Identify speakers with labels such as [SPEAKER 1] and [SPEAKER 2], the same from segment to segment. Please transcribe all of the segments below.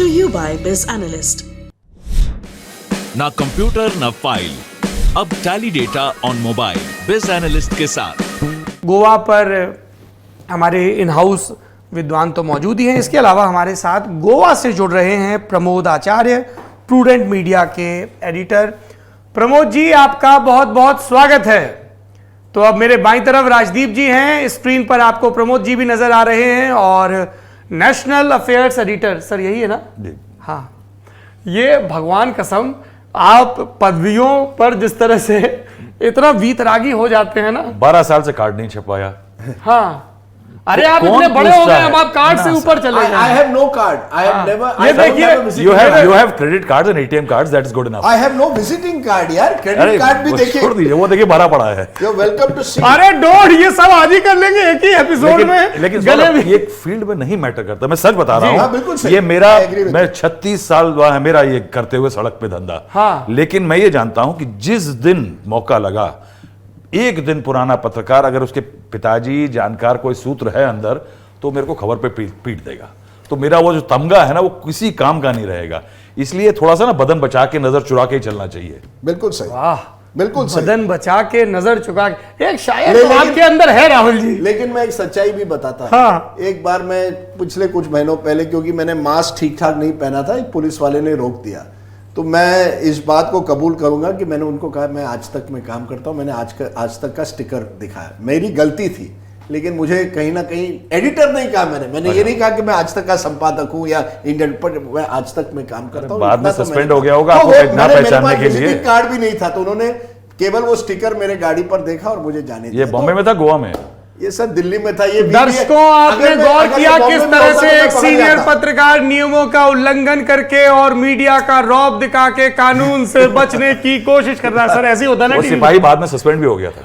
[SPEAKER 1] to you by Biz Analyst.
[SPEAKER 2] ना computer ना file, अब टैली डेटा ऑन मोबाइल बिज एनालिस्ट के साथ।
[SPEAKER 3] गोवा पर हमारे इन हाउस विद्वान तो मौजूद ही हैं, इसके अलावा हमारे साथ गोवा से जुड़ रहे हैं प्रमोद आचार्य, प्रूडेंट मीडिया के एडिटर। प्रमोद जी, आपका बहुत बहुत स्वागत है। तो अब मेरे बाईं तरफ राजदीप जी हैं, स्क्रीन पर आपको प्रमोद जी भी नजर आ रहे हैं, और नेशनल अफेयर्स एडिटर, सर यही है ना? हाँ, ये भगवान कसम आप पदवियों पर जिस तरह से इतना वीतरागी हो जाते हैं ना।
[SPEAKER 4] 12 साल से कार्ड नहीं छपवाया।
[SPEAKER 3] हाँ, अरे आप इतने बड़े हो गए, अब आप कार्ड से ऊपर चले गए।
[SPEAKER 5] I have no card. I have never.
[SPEAKER 3] ये देखिए,
[SPEAKER 4] you have credit cards and ATM cards. That's good enough.
[SPEAKER 5] I have no visiting card यार। क्रेडिट कार्ड भी देखिए।
[SPEAKER 4] छोड़ दीजिए, वो देखिए भरा पड़ा है।
[SPEAKER 5] You're welcome to see.
[SPEAKER 3] अरे डोंट, ये सब आज ही कर लेंगे एक ही एपिसोड में।
[SPEAKER 4] लेकिन
[SPEAKER 3] गले में
[SPEAKER 4] ये फील्ड में नहीं मैटर करता, मैं सच बता रहा
[SPEAKER 5] हाँ,
[SPEAKER 4] हूँ।
[SPEAKER 5] बिल्कुल सही।
[SPEAKER 4] ये मेरा,
[SPEAKER 5] I agree with
[SPEAKER 4] मैं 36 साल हुआ है मेरा ये करते हुए सड़क पे धंधा।
[SPEAKER 3] हाँ।
[SPEAKER 4] लेकिन मैं ये जानता हूँ कि जिस दिन मौका लगा, एक दिन पुराना पत्रकार अगर उसके पिताजी जानकार कोई सूत्र है अंदर, तो मेरे को खबर पे पीट देगा। तो मेरा वो जो तमगा है ना, वो किसी काम का नहीं रहेगा। इसलिए थोड़ा सा ना बदन बचा के नजर चुरा के ही चलना चाहिए।
[SPEAKER 5] बिल्कुल सही।
[SPEAKER 3] वाह,
[SPEAKER 5] बिल्कुल सही।
[SPEAKER 3] बदन बचा के नजर चुका के, एक शायर तो आपके अंदर है राहुल जी।
[SPEAKER 5] लेकिन मैं एक सच्चाई भी बताता हूं।
[SPEAKER 3] हाँ।
[SPEAKER 5] एक बार मैं पिछले कुछ महीनों पहले, क्योंकि मैंने मास्क ठीक ठाक नहीं पहना था, एक पुलिस वाले ने रोक दिया। तो मैं इस बात को कबूल करूंगा कि मैंने उनको कहा मैं आज तक में काम करता हूं, मैंने आज तक का स्टिकर दिखाया, मेरी गलती थी। लेकिन मुझे कहीं ना कहीं एडिटर नहीं कहा, मैंने ये नहीं कहा कि मैं आज तक का संपादक हूं या इंडियन, पर मैं आज तक में काम करता हूं।
[SPEAKER 4] बाद में
[SPEAKER 5] तो
[SPEAKER 4] सस्पेंड हो गया होगा आपको पहचानने के लिए।
[SPEAKER 5] विजिटिंग कार्ड भी नहीं था, तो उन्होंने केवल वो स्टिकर मेरे गाड़ी पर देखा और मुझे जाने दिया।
[SPEAKER 4] ये बॉम्बे में था, गोवा में?
[SPEAKER 5] ये सब दिल्ली में था। ये
[SPEAKER 3] दर्शकों, आपने गौर किया किस तरह से एक सीनियर पत्रकार नियमों का उल्लंघन करके और मीडिया का रौब दिखा के कानून से बचने की कोशिश कर रहा है। सर ऐसे ही होता ना,
[SPEAKER 4] वो सिपाही बाद में सस्पेंड भी हो गया था।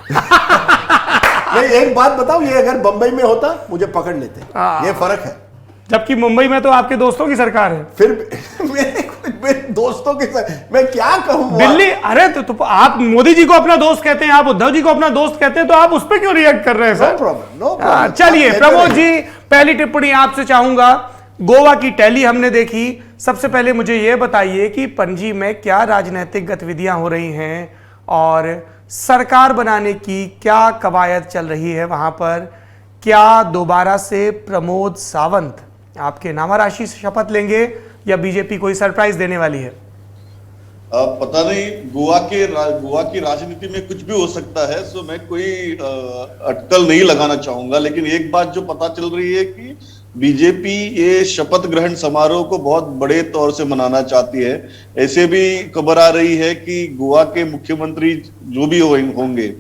[SPEAKER 5] नहीं, एक बात बताओ, ये अगर बंबई में होता मुझे पकड़ लेते। ये फर्क है।
[SPEAKER 3] जबकि मुंबई में तो आपके दोस्तों की सरकार है।
[SPEAKER 5] फिर मेरे दोस्तों के साथ मैं क्या कहूं?
[SPEAKER 3] दिल्ली, अरे तो आप मोदी जी को अपना दोस्त कहते हैं, आप उद्धव जी को अपना दोस्त कहते हैं, तो आप उस पर क्यों रिएक्ट कर रहे हैं सर?
[SPEAKER 5] No problem.
[SPEAKER 3] चलिए प्रमोद जी, पहली टिप्पणी आपसे चाहूंगा। गोवा की टैली हमने देखी, सबसे पहले मुझे यह बताइए कि पणजी में क्या राजनीतिक गतिविधियां हो रही हैं और सरकार बनाने की क्या कवायद चल रही है वहां पर? क्या दोबारा से प्रमोद सावंत आपके नामाराशि से शपथ लेंगे या बीजेपी कोई सरप्राइज देने वाली है?
[SPEAKER 6] पता नहीं, गोवा की राजनीति में कुछ भी हो सकता है, सो मैं कोई अटकल नहीं लगाना चाहूंगा। लेकिन एक बात जो पता चल रही है कि बीजेपी ये शपथ ग्रहण समारोह को बहुत बड़े तौर से मनाना चाहती है। ऐसे भी खबर आ रही है कि गोवा के मुख्यमंत्री जो भी होंगे,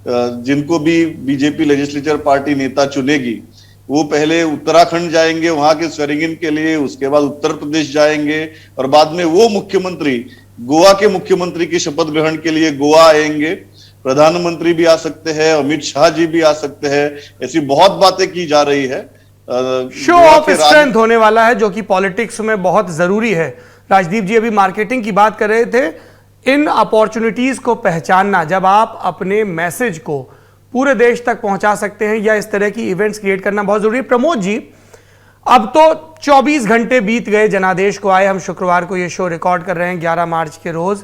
[SPEAKER 6] जिनको भी बीजेपी लेजिस्लेचर पार्टी नेता चुनेगी, वो पहले उत्तराखंड जाएंगे वहां के स्वेरिंग इन के लिए, उसके बाद उत्तर प्रदेश जाएंगे और बाद में वो मुख्यमंत्री गोवा के मुख्यमंत्री की शपथ ग्रहण के लिए गोवा आएंगे। प्रधानमंत्री भी आ सकते हैं, अमित शाह जी भी आ सकते हैं। ऐसी बहुत बातें की जा रही है।
[SPEAKER 3] शो ऑफ स्ट्रेंथ होने वाला है, जो कि पॉलिटिक्स में बहुत जरूरी है। राजदीप जी अभी मार्केटिंग की बात कर रहे थे, इन अपॉर्चुनिटीज को पहचानना, जब आप अपने मैसेज को पूरे देश तक पहुंचा सकते हैं या इस तरह की इवेंट्स क्रिएट करना बहुत जरूरी है। प्रमोद जी, अब तो 24 घंटे बीत गए जनादेश को आए, हम शुक्रवार को यह शो रिकॉर्ड कर रहे हैं 11 मार्च के रोज।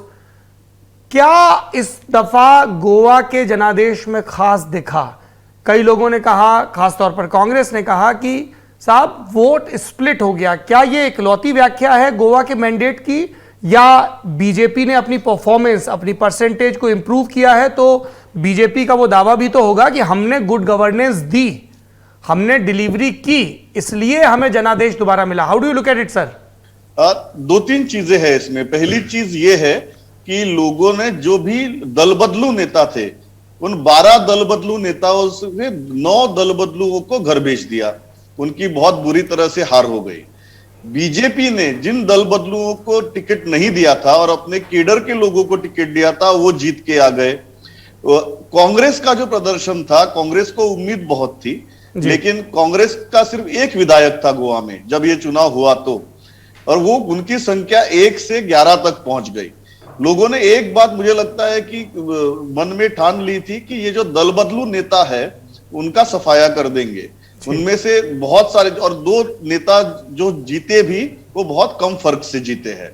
[SPEAKER 3] क्या इस दफा गोवा के जनादेश में खास दिखा? कई लोगों ने कहा, खासतौर पर कांग्रेस ने कहा कि साहब वोट स्प्लिट हो गया। क्या यह इकलौती व्याख्या है गोवा के मैंडेट की, या बीजेपी ने अपनी परफॉर्मेंस, अपनी परसेंटेज को इंप्रूव किया है? तो बीजेपी का वो दावा भी तो होगा कि हमने गुड गवर्नेंस दी, हमने डिलीवरी की, इसलिए हमें जनादेश दोबारा मिला। How do you look at it sir?
[SPEAKER 6] 2-3 चीजें हैं इसमें। पहली चीज ये है कि लोगों ने जो भी दल बदलू नेता थे, उन 12 दल बदलू नेताओं से 9 दल बदलुओं को घर भेज दिया। उनकी बहुत बुरी तरह से हार हो गई। बीजेपी ने जिन दल बदलुओं को टिकट नहीं दिया था और अपने केडर के लोगों को टिकट दिया था, वो जीत के आ गए। कांग्रेस का जो प्रदर्शन था, कांग्रेस को उम्मीद बहुत थी, लेकिन कांग्रेस का सिर्फ एक विधायक था गोवा में जब ये चुनाव हुआ तो, और वो उनकी संख्या 1 से 11 तक पहुंच गई। लोगों ने एक बात मुझे लगता है कि मन में ठान ली थी कि ये जो दल बदलू नेता है उनका सफाया कर देंगे। उनमें से बहुत सारे, और 2 नेता जो जीते भी वो बहुत कम फर्क से जीते हैं,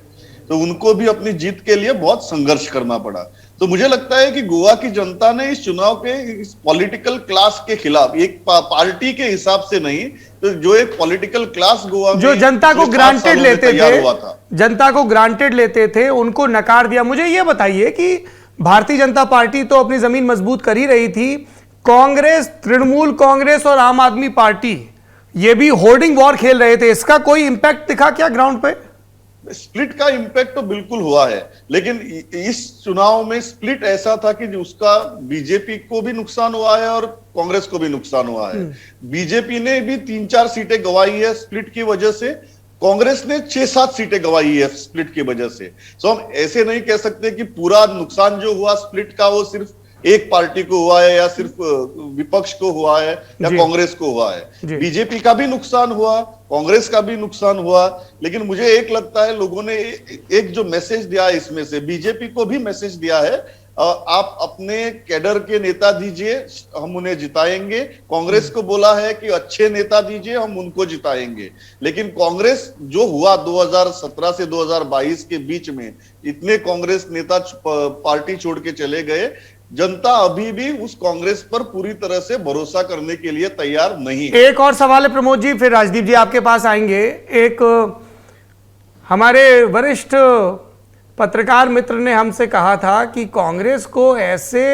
[SPEAKER 6] तो उनको भी अपनी जीत के लिए बहुत संघर्ष करना पड़ा। तो मुझे लगता है कि गोवा की जनता ने इस चुनाव के इस पॉलिटिकल क्लास के खिलाफ, एक पार्टी के हिसाब से नहीं, तो जो एक पॉलिटिकल क्लास गोवा में
[SPEAKER 3] जो जनता को ग्रांटेड लेते थे,
[SPEAKER 6] हुआ था,
[SPEAKER 3] जनता को ग्रांटेड लेते थे, उनको नकार दिया। मुझे यह बताइए कि भारतीय जनता पार्टी तो अपनी जमीन मजबूत कर ही रही थी, कांग्रेस, तृणमूल कांग्रेस और आम आदमी पार्टी ये भी होर्डिंग वॉर खेल रहे थे, इसका कोई इंपैक्ट दिखा क्या ग्राउंड पे?
[SPEAKER 6] स्प्लिट का इंपैक्ट तो बिल्कुल हुआ है, लेकिन इस चुनाव में स्प्लिट ऐसा था कि उसका बीजेपी को भी नुकसान हुआ है और कांग्रेस को भी नुकसान हुआ है। बीजेपी ने भी 3-4 सीटें गंवाई है स्प्लिट की वजह से, कांग्रेस ने 6-7 सीटें गंवाई है स्प्लिट की वजह से। सो हम ऐसे नहीं कह सकते कि पूरा नुकसान जो हुआ स्प्लिट का वो सिर्फ एक पार्टी को हुआ है या सिर्फ विपक्ष को हुआ है या कांग्रेस को हुआ है। बीजेपी का भी नुकसान हुआ, कांग्रेस का भी नुकसान हुआ, लेकिन मुझे एक लगता है लोगों ने एक जो मैसेज दिया है इसमें से, बीजेपी को भी मैसेज दिया है, आप अपने कैडर के नेता दीजिए, हम उन्हें जिताएंगे। कांग्रेस को बोला है कि अच्छे नेता दीजिए, हम उनको जिताएंगे। लेकिन कांग्रेस जो हुआ 2017 से 2022 के बीच में, इतने कांग्रेस नेता पार्टी छोड़ के चले गए, जनता अभी भी उस कांग्रेस पर पूरी तरह से भरोसा करने के लिए तैयार नहीं है।
[SPEAKER 3] एक और सवाल है प्रमोद जी, फिर राजदीप जी आपके पास आएंगे। एक हमारे वरिष्ठ पत्रकार मित्र ने हमसे कहा था कि कांग्रेस को ऐसे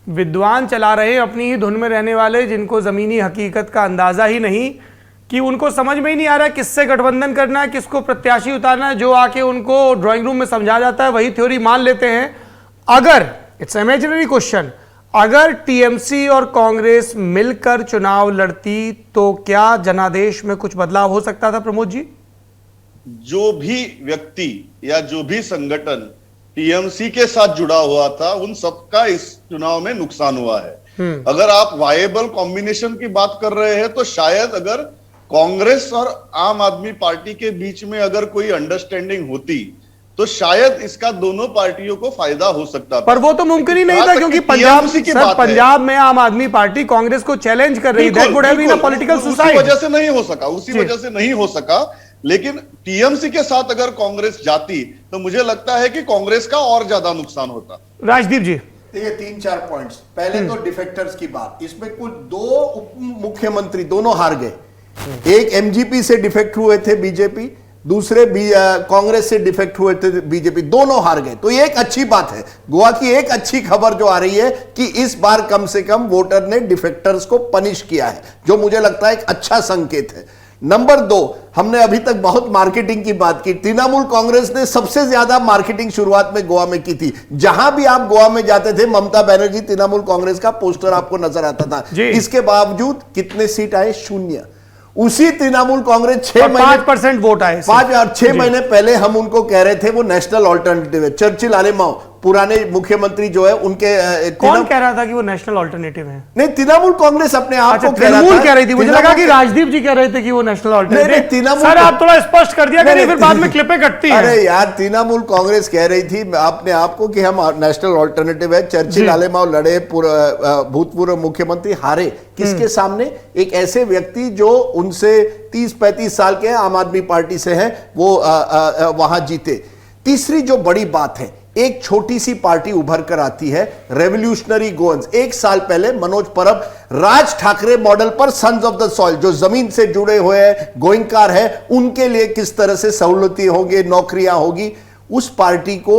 [SPEAKER 3] विद्वान चला रहे हैं, अपनी ही धुन में रहने वाले, जिनको जमीनी हकीकत का अंदाजा ही नहीं, कि उनको समझ में ही नहीं आ रहा है किससे गठबंधन करना है, किसको प्रत्याशी उतारना है। जो आके उनको ड्राइंग रूम में समझा जाता है वही थ्योरी मान लेते हैं। अगर इट्स इमेजिनरी क्वेश्चन, अगर टीएमसी और कांग्रेस मिलकर चुनाव लड़ती तो क्या जनादेश में कुछ बदलाव हो सकता था प्रमोद जी?
[SPEAKER 6] जो भी व्यक्ति या जो भी संगठन टीएमसी के साथ जुड़ा हुआ था, उन सबका इस चुनाव में नुकसान हुआ है। अगर आप वायबल कॉम्बिनेशन की बात कर रहे हैं तो शायद अगर कांग्रेस और आम आदमी पार्टी के बीच में अगर कोई अंडरस्टैंडिंग होती तो शायद इसका दोनों पार्टियों को फायदा हो सकता था,
[SPEAKER 3] पर वो तो मुमकिन ही नहीं था, क्योंकि पंजाब में आम आदमी पार्टी कांग्रेस को चैलेंज कर रही थी। पॉलिटिकल सुसाइड
[SPEAKER 6] वजह से नहीं हो सका, उसी वजह से नहीं हो सका। लेकिन टीएमसी के साथ अगर कांग्रेस जाती तो मुझे लगता है कि कांग्रेस का और ज्यादा नुकसान होता।
[SPEAKER 3] राजदीप जी,
[SPEAKER 5] देखिए 3-4 पॉइंट्स। पहले तो डिफेक्टर्स की बात, इसमें कुछ 2 उप मुख्यमंत्री दोनों हार गए। एक एमजीपी से डिफेक्ट हुए थे बीजेपी, दूसरे कांग्रेस से डिफेक्ट हुए थे बीजेपी, दोनों हार गए। तो ये एक अच्छी बात है, गोवा की एक अच्छी खबर जो आ रही है कि इस बार कम से कम वोटर ने डिफेक्टर्स को पनिश किया है, जो मुझे लगता है एक अच्छा संकेत है। नंबर 2, हमने अभी तक बहुत मार्केटिंग की बात की। तृणमूल कांग्रेस ने सबसे ज्यादा मार्केटिंग शुरुआत में गोवा में की थी। जहां भी आप गोवा में जाते थे, ममता बनर्जी, तृणमूल कांग्रेस का पोस्टर आपको नजर आता था। इसके बावजूद कितने सीट आए? 0। उसी तृणमूल कांग्रेस
[SPEAKER 3] 5% वोट आए।
[SPEAKER 5] 5 और 6 महीने पहले हम उनको कह रहे थे वो नेशनल ऑल्टरनेटिव है। चर्चिल आलेमाओ पुराने मुख्यमंत्री जो है उनके
[SPEAKER 3] कौन कह रहा था कि वो नेशनल ऑल्टरनेटिव है?
[SPEAKER 5] नहीं, तृणमूल कांग्रेस अपने आप को
[SPEAKER 3] कह रही थी। मुझे लगा कि राजदीप जी कह रहे थे कि वो नेशनल ऑल्टरनेटिव। सर आप थोड़ा स्पष्ट कर दिया करिए, फिर बाद में क्लिपें कटती हैं।
[SPEAKER 5] अरे यार, तृणमूल कांग्रेस कह रही थी अपने आप को कि हम नेशनल ऑल्टरनेटिव है। चर्चिल आलेमाओ लड़े, भूतपूर्व मुख्यमंत्री हारे। किसके सामने? एक ऐसे व्यक्ति जो उनसे 30-35 साल के आम आदमी पार्टी से हैं, वो वहां जीते। तीसरी जो बड़ी बात है, एक छोटी सी पार्टी उभर कर आती है, रेवोल्यूशनरी गोअन्स। 1 साल पहले मनोज परब राज ठाकरे मॉडल पर सन्स ऑफ द सॉइल, जो जमीन से जुड़े हुए हैं, गोइंकार है, उनके लिए किस तरह से सहूलतें होंगी, नौकरियां होगी। उस पार्टी को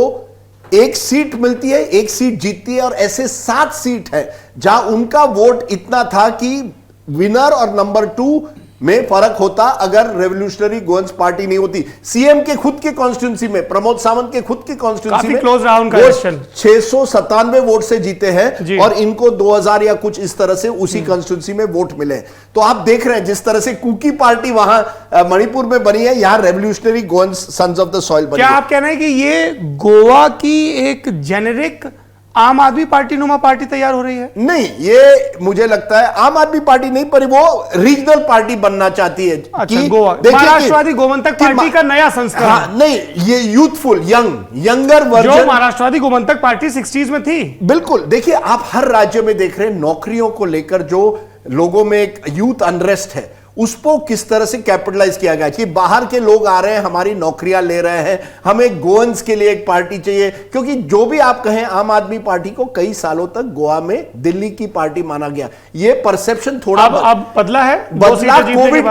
[SPEAKER 5] 1 सीट मिलती है, 1 सीट जीतती है, और ऐसे 7 सीट है जहां उनका वोट इतना था कि विनर और नंबर 2 में फर्क होता अगर रेवोल्यूशनरी गोअन्स पार्टी नहीं होती। सीएम के खुद के कॉन्स्टिट्यूंसी में, प्रमोद सावंत के खुद के कॉन्स्टिट्यूंसी में
[SPEAKER 3] क्लोज रहा उनका इलेक्शन,
[SPEAKER 5] 697 वोट से जीते हैं और इनको 2000 या कुछ इस तरह से उसी कॉन्स्टिट्यूंसी में वोट मिले। तो आप देख रहे हैं जिस तरह से कुकी पार्टी वहां मणिपुर में बनी है, यहां revolutionary Goans sons of the soil बनी।
[SPEAKER 3] क्या आप कहना है कि ये गोवा की एक जेनेरिक आम आदमी पार्टी नुमा पार्टी तैयार हो रही है?
[SPEAKER 5] नहीं, ये मुझे लगता है आम आदमी पार्टी नहीं, पर वो रीजनल पार्टी बनना चाहती है।
[SPEAKER 3] अच्छा, गोवा महाराष्ट्रवादी गोमंतक पार्टी का नया संस्करण।
[SPEAKER 5] हाँ, नहीं, ये यूथफुल यंगर वर्जन,
[SPEAKER 3] जो महाराष्ट्रवादी गोमंतक पार्टी 60s में थी।
[SPEAKER 5] बिल्कुल। देखिए, आप हर राज्य में देख रहे हैं नौकरियों को लेकर जो लोगों में एक यूथ अनरेस्ट है, उसको किस तरह से कैपिटलाइज किया गया कि बाहर के लोग आ रहे हैं, हमारी नौकरियां ले रहे हैं, हमें गोवंस के लिए एक पार्टी चाहिए। क्योंकि जो भी आप कहें, आम आदमी पार्टी को कई सालों तक गोवा में दिल्ली की पार्टी माना गया। ये परसेप्शन थोड़ा
[SPEAKER 3] अब बदला है,
[SPEAKER 5] बदला कोविड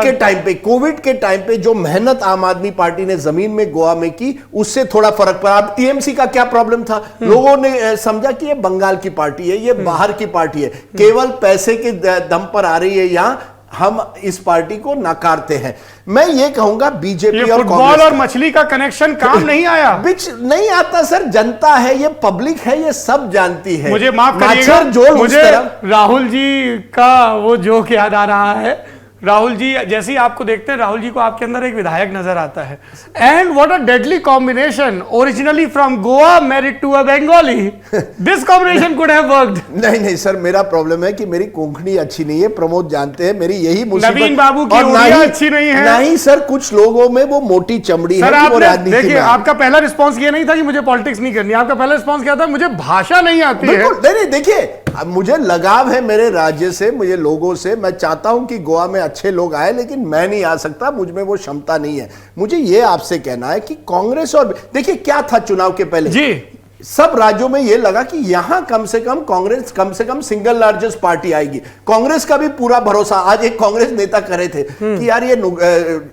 [SPEAKER 5] के टाइम पे जो मेहनत आम आदमी पार्टी ने जमीन में गोवा में की, उससे थोड़ा फर्क पड़ा। अब टीएमसी का क्या प्रॉब्लम था, लोगों ने समझा कि ये बंगाल की पार्टी है, ये बाहर की पार्टी है, केवल पैसे के दम पर आ रही है, यहां हम इस पार्टी को नकारते हैं। मैं ये कहूंगा बीजेपी और
[SPEAKER 3] फुटबॉल और मछली का कनेक्शन काम नहीं आया,
[SPEAKER 5] बिच नहीं आता सर। जनता है, ये पब्लिक है, ये सब जानती है।
[SPEAKER 3] मुझे माफ करिएगा, मुझे राहुल जी का वो जोक याद आ रहा है। राहुल जी जैसे ही आपको देखते हैं, राहुल जी को आपके अंदर एक विधायक नजर आता है। And what a deadly combination, originally from Goa married to a Bengali, this combination could have worked.
[SPEAKER 5] नहीं सर, मेरा प्रॉब्लम है कि मेरी कोंकणी अच्छी नहीं है, प्रमोद जानते हैं, मेरी यही मुसीबत।
[SPEAKER 3] नवीन बाबू की उड़िया अच्छी नहीं है।
[SPEAKER 5] नहीं सर, कुछ लोगों में वो मोटी चमड़ी है, वो राजनीति में।
[SPEAKER 3] देखिए, आपका पहला रिस्पांस ये नहीं था कि मुझे पॉलिटिक्स नहीं करनी, आपका पहला रिस्पांस क्या था, मुझे भाषा नहीं आती है।
[SPEAKER 5] नहीं, देखिए मुझे लगाव है मेरे राज्य से, मुझे लोगों से। मैं चाहता हूं कि गोवा में अच्छे लोग आए, लेकिन मैं नहीं आ सकता, मुझ में वो क्षमता नहीं है। मुझे ये आपसे कहना है कि कांग्रेस और देखिए क्या था चुनाव के पहले जी, सब राज्यों में यह लगा कि यहां कम से कम कांग्रेस कम से कम सिंगल लार्जेस्ट पार्टी आएगी। कांग्रेस का भी पूरा भरोसा। आज एक कांग्रेस नेता कह रहे थे कि यार ये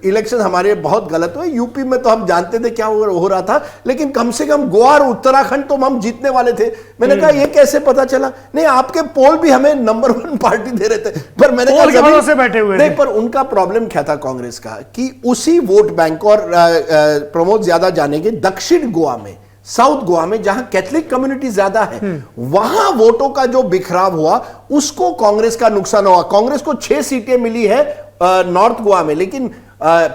[SPEAKER 5] इलेक्शन हमारे बहुत गलत हुए। यूपी में तो हम जानते थे क्या हो रहा था, लेकिन कम से कम गोवा और उत्तराखंड तो हम जीतने वाले थे। मैंने कहा ये कैसे पता चला? नहीं, आपके पोल भी हमें नंबर 1 पार्टी दे रहे थे, पर मैंने कहा
[SPEAKER 3] से बैठे हुए
[SPEAKER 5] नहीं। पर उनका प्रॉब्लम क्या था कांग्रेस का, कि उसी वोट बैंक और प्रमोद ज्यादा जानेंगे, दक्षिण गोवा में, साउथ गोवा में, जहां कैथलिक कम्युनिटी ज्यादा है, वहां वोटों का जो बिखराव हुआ, उसको कांग्रेस का नुकसान हुआ। कांग्रेस को 6 सीटें मिली है नॉर्थ गोवा में, लेकिन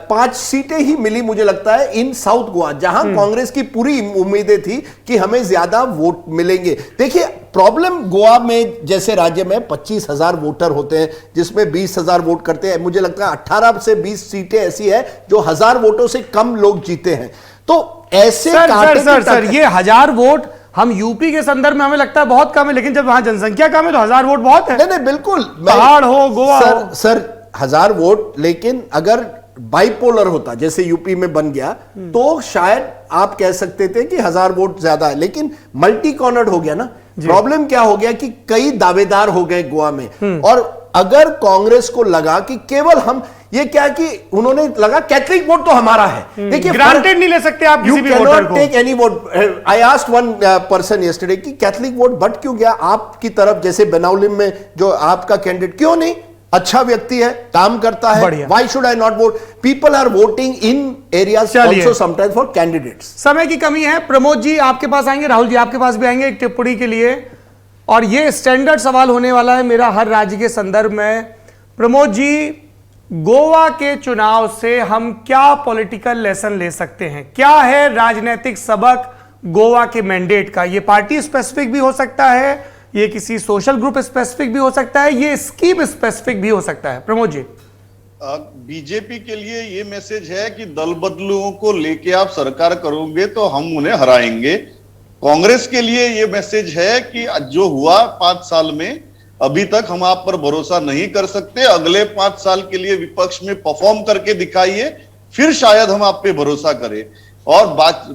[SPEAKER 5] 5 सीटें ही मिली मुझे लगता है इन साउथ गोवा, जहां कांग्रेस की पूरी उम्मीदें थी कि हमें ज्यादा वोट मिलेंगे। देखिए प्रॉब्लम गोवा में जैसे राज्य में 25,000 वोटर होते हैं, जिसमें 20,000 वोट करते हैं। मुझे लगता है 18 से 20 सीटें ऐसी है जो 1000 वोटों से कम लोग जीते हैं। तो ऐसे
[SPEAKER 3] सर ये 1000 वोट हम यूपी के संदर्भ में हमें लगता है बहुत कम है, लेकिन जब वहां जनसंख्या कम है तो 1000 वोट बहुत है।
[SPEAKER 5] नहीं बिल्कुल,
[SPEAKER 3] पहाड़ हो, गोवा हो।
[SPEAKER 5] सर 1000 वोट, लेकिन अगर बाइपोलर होता जैसे यूपी में बन गया तो शायद आप कह सकते थे कि 1000 वोट ज्यादा है, लेकिन मल्टी कॉर्नर्ड हो गया ना। प्रॉब्लम क्या हो गया कि कई दावेदार हो गए गोवा में, और अगर कांग्रेस को लगा कि केवल हम ये क्या कि उन्होंने लगा कैथलिक वोट तो हमारा है। देखिए
[SPEAKER 3] ग्रांटेड नहीं ले सकते आप किसी भी वोटर को।
[SPEAKER 5] Take any vote. I asked one person yesterday कि कैथलिक वोट बट क्यों गया आपकी तरफ, जैसे बेनाउलिम में जो आपका कैंडिडेट, क्यों नहीं? अच्छा व्यक्ति है, काम करता है, why should I not vote? People are voting in areas also sometimes for candidates.
[SPEAKER 3] समय की कमी है। प्रमोद जी आपके पास आएंगे, राहुल जी आपके पास भी आएंगे एक टिप्पणी के लिए, और ये स्टैंडर्ड सवाल होने वाला है मेरा हर राज्य के संदर्भ में। प्रमोद जी, गोवा के चुनाव से हम क्या पॉलिटिकल लेसन ले सकते हैं? क्या है राजनीतिक सबक गोवा के मैंडेट का? ये पार्टी स्पेसिफिक भी हो सकता है, ये किसी सोशल ग्रुप स्पेसिफिक भी हो सकता है, ये स्कीम स्पेसिफिक भी हो सकता है। प्रमोद जी,
[SPEAKER 6] बीजेपी के लिए ये मैसेज है कि दल बदलुओं को लेके आप सरकार करोगे तो हम उन्हें हराएंगे। कांग्रेस के लिए ये मैसेज है कि जो हुआ 5 साल में, अभी तक हम आप पर भरोसा नहीं कर सकते, अगले 5 साल के लिए विपक्ष में परफॉर्म करके दिखाइए, फिर शायद हम आप पे भरोसा करें। और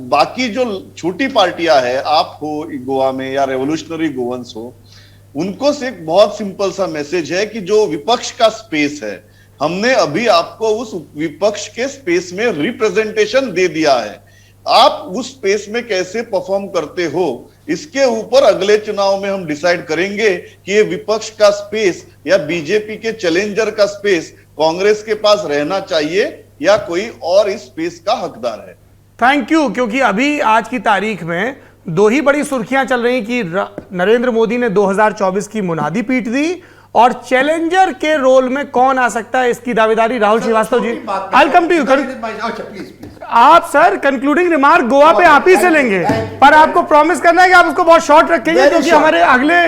[SPEAKER 6] बाकी जो छोटी पार्टियां हैं, आप हो गोवा में या रेवोल्यूशनरी गोवंस हो, उनको से एक बहुत सिंपल सा मैसेज है कि जो विपक्ष का स्पेस है, हमने अभी आपको उस विपक्ष के स्पेस में रिप्रेजेंटेशन दे दिया है। आप उस स्पेस में कैसे परफॉर्म करते हो, इसके ऊपर अगले चुनाव में हम डिसाइड करेंगे कि ये विपक्ष का स्पेस या बीजेपी के चैलेंजर का स्पेस कांग्रेस के पास रहना चाहिए या कोई और इस स्पेस का हकदार है।
[SPEAKER 3] Thank you. क्योंकि अभी आज की तारीख में 2 ही बड़ी सुर्खियां चल रही कि नरेंद्र मोदी ने 2024 की मुनादी पीट दी, और चैलेंजर के रोल में कौन आ सकता है इसकी दावेदारी राहुल श्रीवास्तव जी। आई कम टू यू। आप सर कंक्लूडिंग रिमार्क गोवा पे आप ही से लेंगे, पर आपको प्रॉमिस करना है कि आप उसको बहुत शॉर्ट रखेंगे, क्योंकि हमारे अगले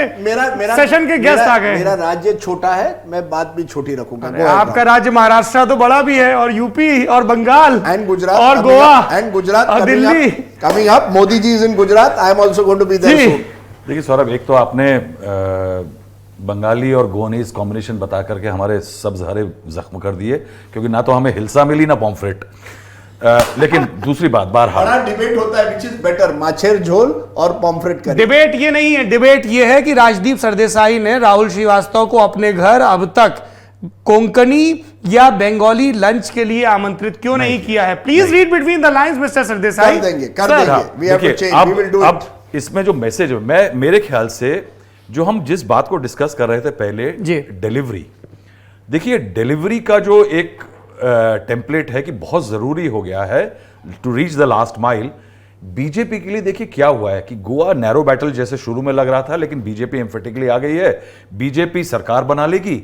[SPEAKER 3] सेशन के गेस्ट आ गए।
[SPEAKER 5] मेरा राज्य छोटा है, मैं बात भी छोटी रखूंगा।
[SPEAKER 3] आपका राज्य महाराष्ट्र तो बड़ा भी है, और यूपी और बंगाल
[SPEAKER 5] एंड गुजरात
[SPEAKER 3] और गोवा
[SPEAKER 5] एंड गुजरात
[SPEAKER 3] और Delhi
[SPEAKER 5] coming up. Modi ji is in Gujarat, I am also going to be there.
[SPEAKER 4] देखिए सौरभ, एक तो आपने बंगाली और गोनीज कॉम्बिनेशन बता करके हमारे सब्ज हरे जख्म कर दिए, क्योंकि ना तो हमें हिलसा मिली ना पॉम्फ्रेट। लेकिन दूसरी बात, बहरहाल
[SPEAKER 5] बड़ा डिबेट होता है, विच इज बेटर, माछेर झोल और पॉम्फ्रेट करी।
[SPEAKER 3] डिबेट ये नहीं है, डिबेट ये है कि राजदीप सरदेसाई ने राहुल श्रीवास्तव को अपने घर अब तक कोंकणी या बंगाली लंच के लिए आमंत्रित क्यों नहीं किया है। Please read between the lines mister Sardesai.
[SPEAKER 5] कर देंगे, we have to change, we will do it।
[SPEAKER 4] अब इसमें जो मैसेज है, मेरे ख्याल से जो हम जिस बात को डिस्कस कर रहे थे पहले, डिलीवरी, देखिए डिलीवरी का जो एक टेम्पलेट है कि बहुत जरूरी हो गया है to reach the last mile. BJP के लिए देखिए क्या हुआ है कि गोवा नैरो बैटल जैसे शुरू में लग रहा था, लेकिन बीजेपी एम्फेटिकली आ गई है, बीजेपी सरकार बना लेगी।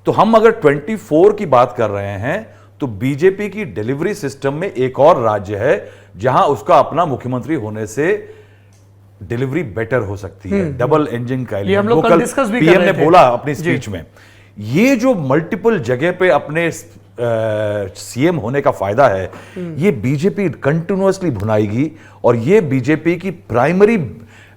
[SPEAKER 4] तो हम अगर 24 की बात कर रहे हैं तो बीजेपी की डिलीवरी सिस्टम में एक और राज्य है जहां उसका अपना मुख्यमंत्री होने से डिलीवरी बेटर हो सकती है। डबल इंजन का
[SPEAKER 3] ये हम लोग कल डिस्कस भी कर
[SPEAKER 4] पीएम
[SPEAKER 3] रहे
[SPEAKER 4] ने
[SPEAKER 3] थे
[SPEAKER 4] बोला अपनी स्पीच में, ये जो मल्टीपल जगह पे अपने सीएम होने का फायदा है, ये बीजेपी कंटिन्यूअसली भुनाएगी और ये बीजेपी की प्राइमरी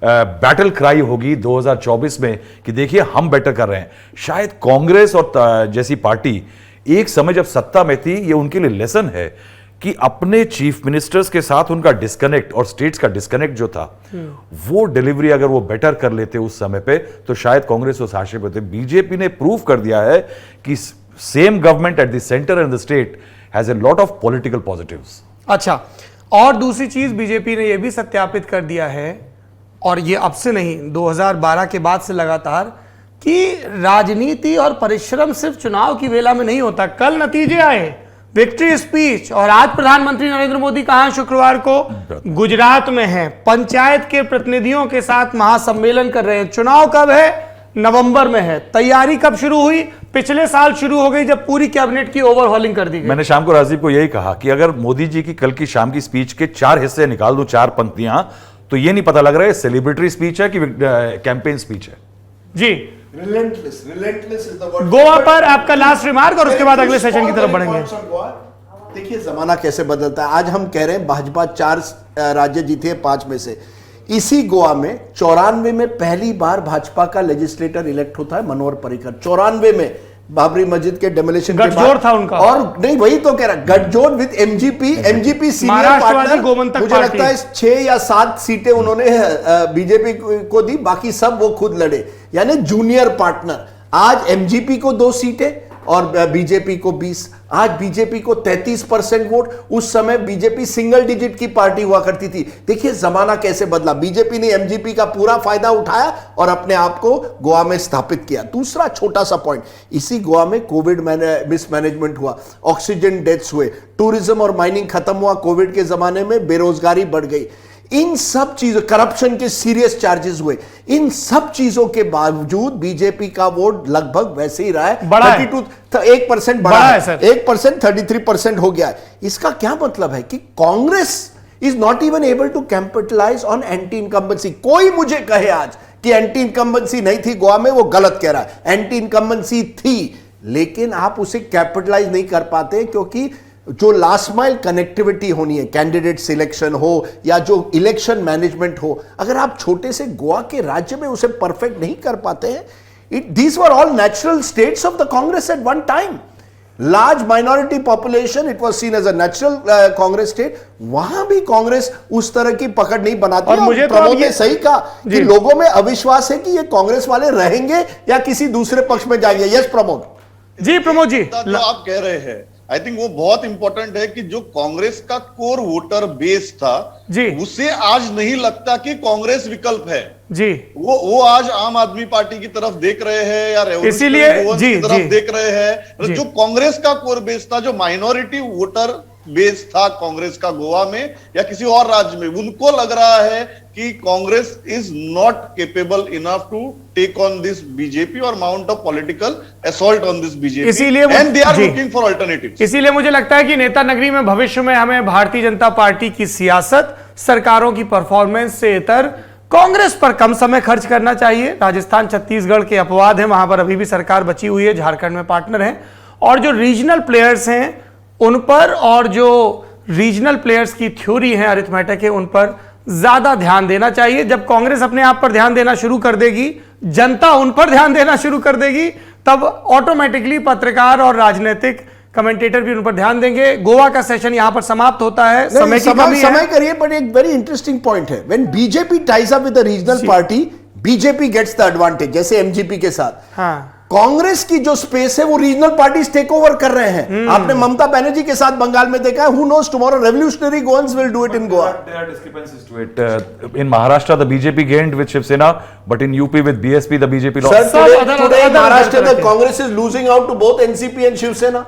[SPEAKER 4] बैटल क्राई होगी 2024 में कि देखिए हम बेटर कर रहे हैं। शायद कांग्रेस और जैसी पार्टी एक समय जब सत्ता में थी, ये उनके लिए लेसन है कि अपने चीफ मिनिस्टर्स के साथ उनका डिस्कनेक्ट और स्टेट्स का डिस्कनेक्ट जो था, वो डिलीवरी अगर वो बेटर कर लेते उस समय पे, तो शायद कांग्रेस उस आशय पे थे। बीजेपी ने प्रूव कर दिया है कि same government at the centre and the state has a lot of political positives.
[SPEAKER 3] अच्छा, और दूसरी चीज बीजेपी ने यह भी सत्यापित कर दिया है, और ये अब से नहीं 2012 के बाद से लगातार, कि राजनीति और परिश्रम सिर्फ चुनाव की वेला में नहीं होता। कल नतीजे आए, विक्ट्री स्पीच, और आज प्रधानमंत्री नरेंद्र मोदी कहां शुक्रवार को गुजरात में है, पंचायत के प्रतिनिधियों के साथ महासम्मेलन कर रहे हैं। चुनाव कब है? नवंबर में है। तैयारी कब शुरू हुई? पिछले साल शुरू हो गई जब पूरी कैबिनेट की ओवरहॉलिंग कर दी गई।
[SPEAKER 4] मैंने शाम को राजीव को यही कहा कि अगर मोदी जी की कल की शाम की स्पीच के 4 हिस्से निकाल दूं, 4 पंक्तियां, तो ये नहीं पता लग रहा है सेलिब्रेटरी स्पीच है कि कैंपेन स्पीच है।
[SPEAKER 3] जी,
[SPEAKER 5] relentless is the word.
[SPEAKER 3] Goa पर आपका लास्ट रिमार्क और उसके बाद अगले सेशन की तरफ बढ़ेंगे।
[SPEAKER 5] देखिए जमाना कैसे बदलता है। आज हम कह रहे हैं भाजपा 4 राज्य जीते हैं 5 में से। इसी गोवा में 94 में पहली बार भाजपा का लेजिस्लेटर इलेक्ट होता है, मनोहर पर्रिकर। 94 में बाबरी मस्जिद के डेमोलिशन के
[SPEAKER 3] गठजोड़ था उनका,
[SPEAKER 5] और नहीं वही तो कह रहा, गठजोड़ विद एमजीपी सीनियर पार्टनर। मुझे लगता है 6 या 7 सीटें उन्होंने बीजेपी को दी, बाकी सब वो खुद लड़े, यानी जूनियर पार्टनर। आज एमजीपी को 2 सीटें और बीजेपी को 20। आज बीजेपी को 33% वोट। उस समय बीजेपी सिंगल डिजिट की पार्टी हुआ करती थी। देखिए जमाना कैसे बदला। बीजेपी ने एमजीपी का पूरा फायदा उठाया और अपने आप को गोवा में स्थापित किया। दूसरा छोटा सा पॉइंट, इसी गोवा में कोविड मिसमैनेजमेंट हुआ, ऑक्सीजन डेथ्स हुए, टूरिज्म और माइनिंग खत्म हुआ कोविड के जमाने में, बेरोजगारी बढ़ गई। इन सब चीजों, करप्शन के सीरियस चार्जेस हुए, इन सब चीजों के बावजूद बीजेपी का वोट लगभग वैसे ही रहा है। 1% बढ़ा है सर, 1% 33% हो गया है। इसका क्या मतलब है कि Congress is not even able to capitalise on anti incumbency. कोई मुझे कहे आज कि एंटी इनकम्बेंसी नहीं थी गोवा में, वो गलत कह रहा है। एंटी इनकम्बेंसी थी, लेकिन आप उसे कैपिटलाइज नहीं कर पाते, क्योंकि जो लास्ट माइल कनेक्टिविटी होनी है, कैंडिडेट सिलेक्शन हो या जो इलेक्शन मैनेजमेंट हो, अगर आप छोटे से गोवा के राज्य में उसे परफेक्ट नहीं कर पाते हैं। These were all natural states of the Congress at one time. Large minority population, it was seen as a natural Congress state. वहां भी कांग्रेस उस तरह की पकड़ नहीं बनाती।
[SPEAKER 3] और मुझे
[SPEAKER 5] प्रमोद ने सही कहा कि लोगों में अविश्वास है कि ये कांग्रेस वाले रहेंगे या किसी दूसरे पक्ष में जाएंगे। यस प्रमोद
[SPEAKER 3] जी। प्रमोद जी,
[SPEAKER 6] जो आप कह रहे हैं, आई थिंक वो बहुत इंपॉर्टेंट है कि जो कांग्रेस का कोर वोटर बेस था
[SPEAKER 3] जी, उसे
[SPEAKER 6] आज नहीं लगता कि कांग्रेस विकल्प है
[SPEAKER 3] जी।
[SPEAKER 6] वो आज आम आदमी पार्टी की तरफ देख रहे हैं या
[SPEAKER 3] इसीलिए
[SPEAKER 6] की तरफ देख रहे हैं। जो कांग्रेस का कोर बेस था, जो माइनॉरिटी वोटर बेस था कांग्रेस का गोवा में या किसी और राज्य में, उनको लग रहा है कि Congress is not capable enough to take on this BJP और mount of political assault on this BJP,
[SPEAKER 3] इसीलिए
[SPEAKER 6] and they are looking for alternatives.
[SPEAKER 3] इसीलिए मुझे लगता है कि नेता नगरी में भविष्य में हमें भारतीय जनता पार्टी की सियासत, सरकारों की परफॉर्मेंस से इतर कांग्रेस पर कम समय खर्च करना चाहिए। राजस्थान, छत्तीसगढ़ के अपवाद हैं, वहां पर अभी भी सरकार बची हुई है, झारखंड में पार्टनर हैं, और जो रीजनल प्लेयर्स हैं उन पर, और जो रीजनल प्लेयर्स की थ्योरी है, अरिथमेटिक है, उन पर ज्यादा ध्यान देना चाहिए। जब कांग्रेस अपने आप पर ध्यान देना शुरू कर देगी जनता उन पर ध्यान देना शुरू कर देगी, तब ऑटोमेटिकली पत्रकार और राजनीतिक कमेंटेटर भी उन पर ध्यान देंगे। गोवा का सेशन यहां पर समाप्त होता है, समय की कमी है।
[SPEAKER 5] समय करिए, बट एक वेरी इंटरेस्टिंग पॉइंट है, when BJP ties up with the regional party, BJP gets the advantage, जैसे एमजीपी के साथ।
[SPEAKER 3] हाँ,
[SPEAKER 5] कांग्रेस की जो स्पेस है वो रीजनल पार्टीज टेक ओवर कर रहे हैं। आपने ममता बनर्जी के साथ बंगाल में देखा है, who knows tomorrow revolutionary goons will do it in Goa.
[SPEAKER 4] There are discrepancies to it. In Maharashtra, the BJP gained with Shiv Sena, but in UP with BSP, the BJP lost.
[SPEAKER 5] Sir, today Maharashtra, the Congress is losing out to both NCP and Shiv Sena.